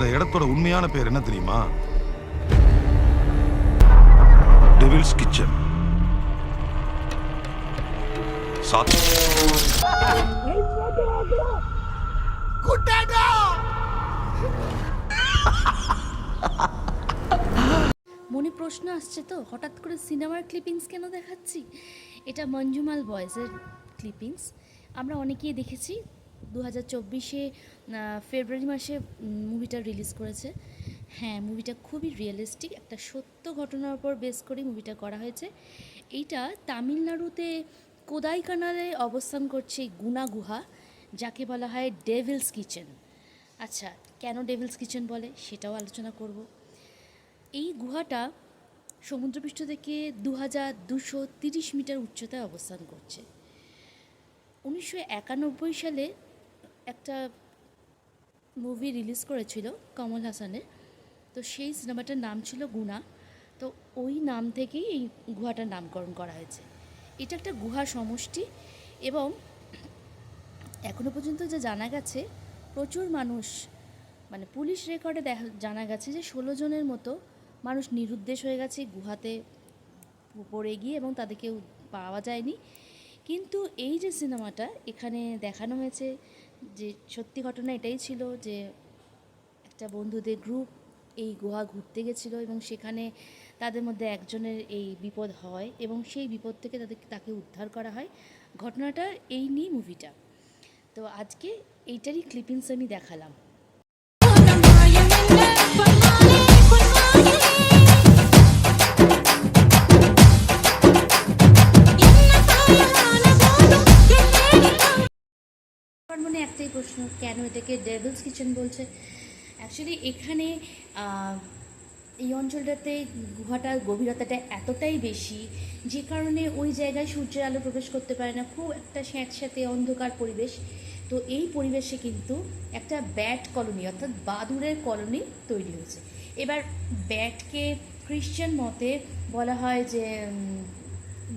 அந்த இடத்தோட உண்மையான பேர் என்ன தெரியுமா? Devil's kitchen. মনে প্রশ্ন আসছে তো, হঠাৎ করে সিনেমার ক্লিপিংস কেন দেখাচ্ছি? এটা মঞ্জুমাল বয়েজের ক্লিপিংস। আমরা অনেকেই দেখেছি 2024-এ ফেব্রুয়ারি মাসে মুভিটা রিলিজ করেছে। হ্যাঁ, মুভিটা খুবই রিয়েলিস্টিক, একটা সত্য ঘটনার উপর বেস করে মুভিটা করা হয়েছে। এইটা তামিলনাড়ুতে কোদাইকানালে অবস্থান করছে গুনা গুহা, যাকে বলা হয় ডেভিলস কিচেন। আচ্ছা, কেন ডেভিলস কিচেন বলে সেটাও আলোচনা করব। এই গুহাটা সমুদ্রপৃষ্ঠ থেকে 2230 মিটার উচ্চতায় অবস্থান করছে। 1991 সালে একটা মুভি রিলিজ করেছিল কমল হাসানের, তো সেই সিনেমাটার নাম ছিল গুনা। তো ওই নাম থেকেই এই গুহাটার নামকরণ করা হয়েছে। এটা একটা গুহা সমষ্টি এবং এখনও পর্যন্ত যা জানা গেছে প্রচুর মানুষ, মানে পুলিশ রেকর্ডে জানা গেছে যে 16 জনের মতো মানুষ নিরুদ্দেশ হয়ে গেছে গুহাতে পড়ে গিয়ে এবং তাদেরকে পাওয়া যায়নি। কিন্তু এই যে সিনেমাটা এখানে দেখানো হয়েছে, যে সত্যি ঘটনা এটাই ছিল যে একটা বন্ধুদের গ্রুপ এই গুহা ঘুরতে গেছিলো এবং সেখানে তাদের মধ্যে একজনের এই বিপদ হয় এবং সেই বিপদ থেকে তাকে উদ্ধার করা হয়। ঘটনাটা এই নিয়ে মুভিটা। তো আজকে এইটারই ক্লিপিংস আমি দেখালাম। মানে একটাই প্রশ্ন, কেন এটাকে ডেভিলস কিচেন বলছে? অ্যাকচুয়ালি এখানে এই অঞ্চলটাতে গুহাটার গভীরতাটা এতটাই বেশি যে কারণে ওই জায়গায় সূর্যের আলো প্রবেশ করতে পারে না, খুব একটা স্যাঁতস্যাঁতে অন্ধকার পরিবেশ। তো এই পরিবেশে কিন্তু একটা ব্যাট কলোনি অর্থাৎ বাদুড়ের কলোনি তৈরি হয়েছে। এবার ব্যাটকে খ্রিশ্চান মতে বলা হয় যে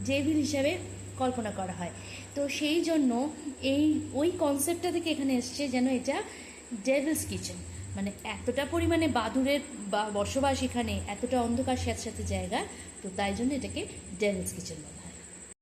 ডেভিল হিসাবে কল্পনা করা হয়। তো সেই জন্য ওই কনসেপ্টটা থেকে এখানে এসছে যেন এটা ডেভিলস কিচেন, মানে এতটা পরিমাণে বাদুড়ের বসবাস এখানে, এতটা অন্ধকার স্যাঁতস্যাঁতে জায়গা, তো তাই জন্য এটাকে ডেভিলস কিচেন বলে।